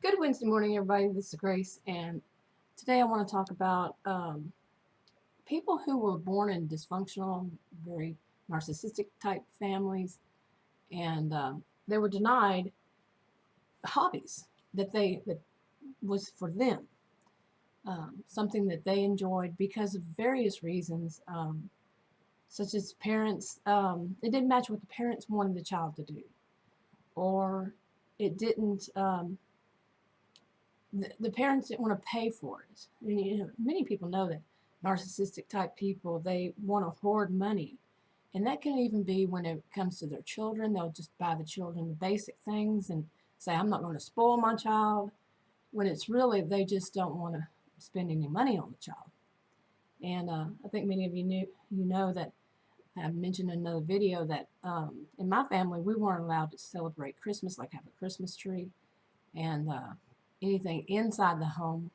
Good Wednesday morning, everybody. This is Grace, and today I want to talk about people who were born in dysfunctional, very narcissistic type families, and they were denied hobbies that was for them, something that they enjoyed because of various reasons, such as parents. It didn't match what the parents wanted the child to do, or it didn't. The parents didn't want to pay for it. I mean, many people know that narcissistic type people, they want to hoard money. And that can even be when it comes to their children. They'll just buy the children the basic things and say, I'm not going to spoil my child, when it's really they just don't want to spend any money on the child. And I think many of you know that I mentioned in another video that in my family, we weren't allowed to celebrate Christmas, like have a Christmas tree. And anything inside the home,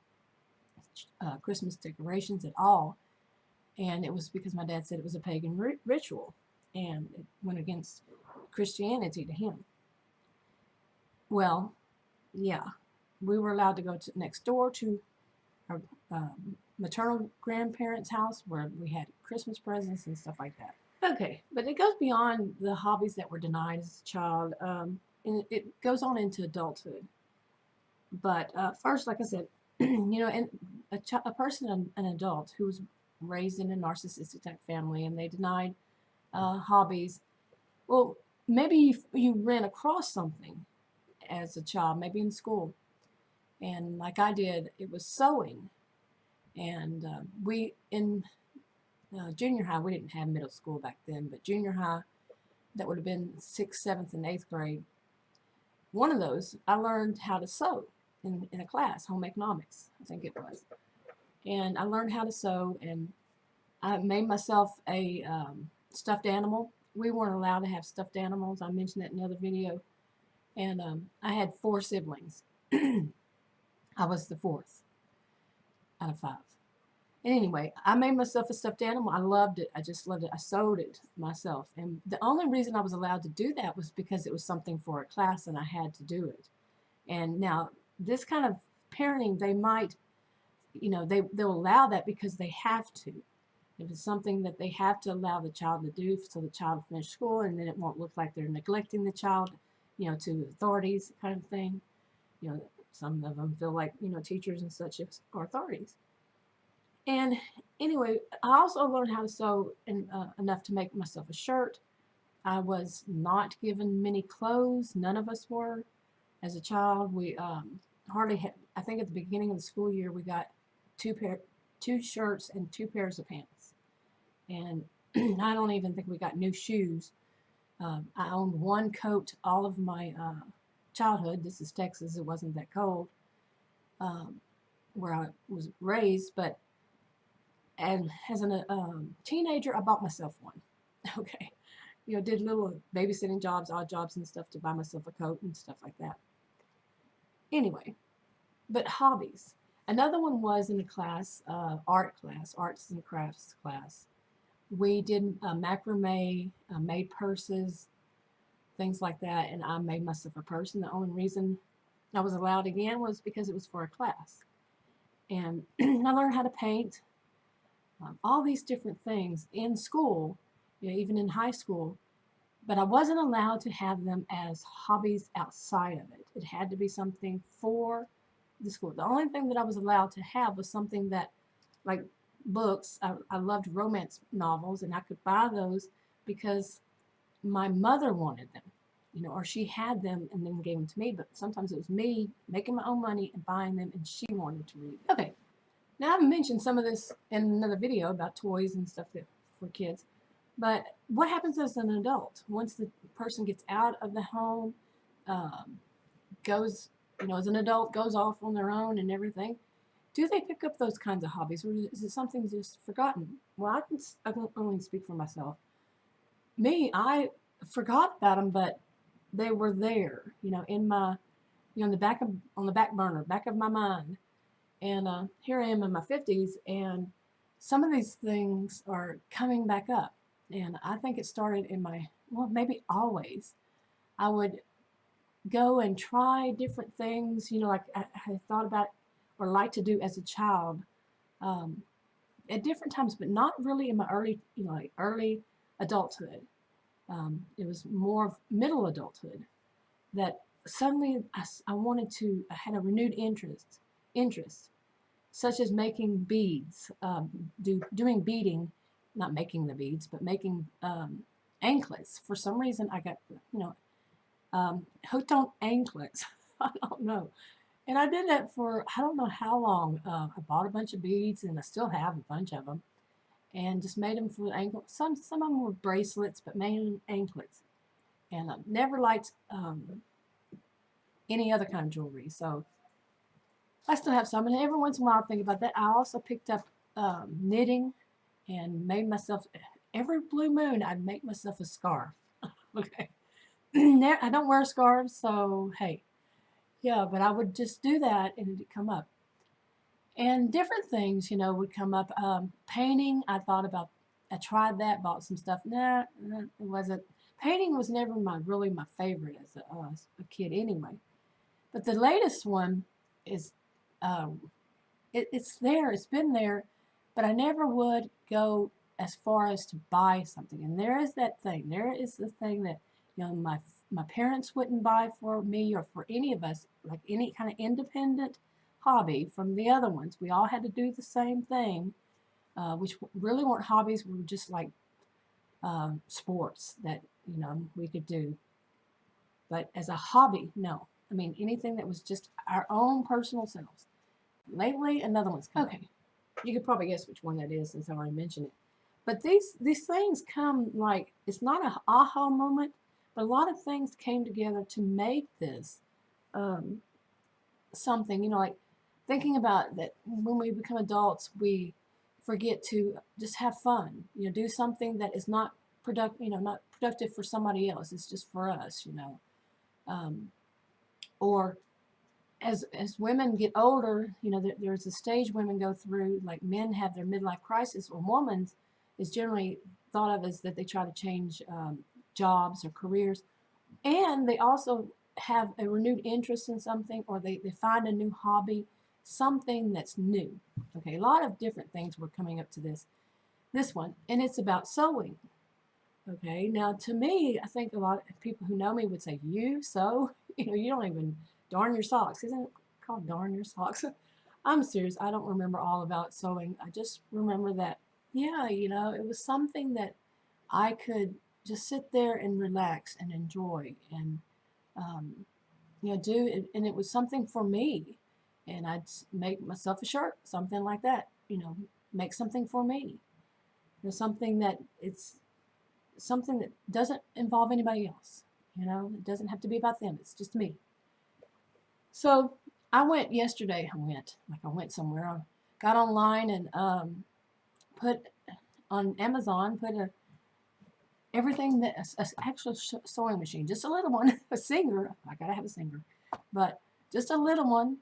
Christmas decorations at all. And it was because my dad said it was a pagan ritual and it went against Christianity to him. Well, yeah, we were allowed to go next door to our maternal grandparents' house where we had Christmas presents and stuff like that. Okay, but it goes beyond the hobbies that were denied as a child, and it goes on into adulthood. But first, like I said, and a person, an adult who was raised in a narcissistic type family and they denied hobbies, well, maybe you ran across something as a child, maybe in school. And like I did, it was sewing. And we, in junior high, we didn't have middle school back then, but junior high, that would have been 6th, 7th, and 8th grade. One of those, I learned how to sew in a class, home economics, I think it was. And I learned how to sew, and I made myself a stuffed animal. We weren't allowed to have stuffed animals. I mentioned that in another video. And I had 4 siblings. I was the 4th out of 5. And anyway, I made myself a stuffed animal. I loved it. I just loved it. I sewed it myself. And the only reason I was allowed to do that was because it was something for a class and I had to do it. And now, this kind of parenting, they might, they'll allow that because they have to. If it's something that they have to allow the child to do so the child will finish school and then it won't look like they're neglecting the child, to authorities kind of thing. Some of them feel like, teachers and such are authorities. And anyway, I also learned how to sew enough to make myself a shirt. I was not given many clothes. None of us were. As a child, we hardly had, I think at the beginning of the school year, we got 2 shirts and 2 pairs of pants. And I don't even think we got new shoes. I owned 1 coat all of my childhood. This is Texas. It wasn't that cold where I was raised, but as a teenager, I bought myself one. Okay. Did little babysitting jobs, odd jobs and stuff to buy myself a coat and stuff like that. Anyway, but hobbies. Another one was in a class, art class, arts and crafts class. We did macrame, made purses, things like that, and I made myself a purse. And the only reason I was allowed again was because it was for a class. And I learned how to paint, all these different things in school, even in high school, but I wasn't allowed to have them as hobbies outside of it. It had to be something for the school. The only thing that I was allowed to have was something that, like books, I loved romance novels, and I could buy those because my mother wanted them, or she had them and then gave them to me, but sometimes it was me making my own money and buying them, and she wanted to read them. Okay. Now, I've mentioned some of this in another video about toys and stuff for kids, but what happens as an adult? Once the person gets out of the home, goes, as an adult, goes off on their own and everything, do they pick up those kinds of hobbies, or is it something just forgotten? Well, I can only speak for myself. Me, I forgot about them, but they were there, in my, on the back burner, back of my mind. And here I am in my 50s, and some of these things are coming back up. And I think it started in maybe always. I would go and try different things, like I thought about or liked to do as a child, at different times, but not really in my early, like early adulthood. It was more of middle adulthood that suddenly I wanted to, I had a renewed interest, such as making beads, doing beading, not making the beads, but making anklets. For some reason, I got, hooked on anklets. I don't know. And I did that for, I don't know how long. I bought a bunch of beads, and I still have a bunch of them, and just made them for ankle. Some of them were bracelets, but mainly anklets. And I never liked any other kind of jewelry. So I still have some, and every once in a while I think about that. I also picked up knitting and made myself, every blue moon, I'd make myself a scarf. Okay. I don't wear scarves, so hey. Yeah, but I would just do that and it'd come up. And different things, would come up. Painting, I tried that, bought some stuff. Nah, it wasn't. Painting was never really my favorite as a kid anyway. But the latest one is, it's there, it's been there, but I never would go as far as to buy something. And there is that thing. There is the thing that, my parents wouldn't buy for me or for any of us, like any kind of independent hobby from the other ones. We all had to do the same thing, which really weren't hobbies. We were just like sports that, we could do. But as a hobby, no. I mean, anything that was just our own personal selves. Lately, another one's come. Okay. You could probably guess which one that is since I already mentioned it. But these things come like, it's not an aha moment, but a lot of things came together to make this something, like thinking about that when we become adults, we forget to just have fun, do something that is not not productive for somebody else. It's just for us, or as women get older, there's a stage women go through, like men have their midlife crisis, or women's is generally thought of as that they try to change jobs or careers, and they also have a renewed interest in something, or they find a new hobby, something that's new. Okay, a lot of different things were coming up to this one, and it's about sewing. Okay, now to me, I think a lot of people who know me would say, you sew? You don't even darn your socks. Isn't it called darn your socks? I'm serious. I don't remember all about sewing. I just remember that, yeah, it was something that I could just sit there and relax and enjoy and, do it. And it was something for me. And I'd make myself a shirt, something like that, make something for me. Something that doesn't involve anybody else. It doesn't have to be about them. It's just me. So I went yesterday. I went somewhere. I got online and put on Amazon, everything that actual sewing machine, just a little one, a singer. I gotta have a singer, but just a little one,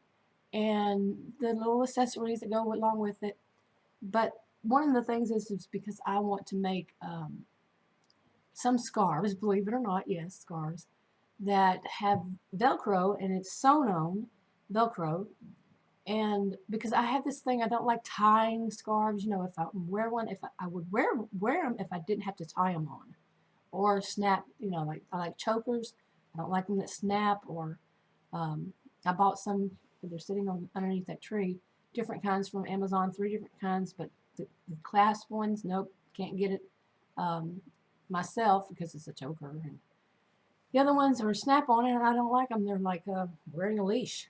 and the little accessories that go along with it. But one of the things is because I want to make some scarves, believe it or not, yes, scarves, that have Velcro, and it's sewn on Velcro. And because I have this thing, I don't like tying scarves. If I wear one, if I would wear them if I didn't have to tie them on, or snap. Like I like chokers. I don't like them that snap. Or I bought some. They're sitting underneath that tree. Different kinds from Amazon, 3 different kinds, but the clasp ones, nope, can't get it myself because it's a choker. And the other ones are snap-on, and I don't like them. They're like wearing a leash.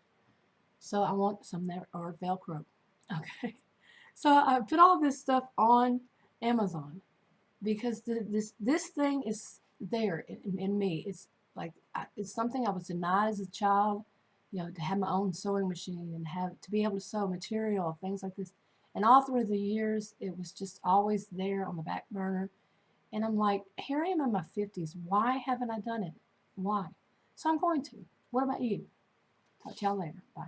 So I want some that are Velcro. Okay. So I put all this stuff on Amazon because this thing is there in me. It's like it's something I was denied as a child, to have my own sewing machine and to be able to sew material, things like this. And all through the years, it was just always there on the back burner. And I'm like, here I am in my 50s. Why haven't I done it? Why? So I'm going to. What about you? Talk to y'all later. Bye.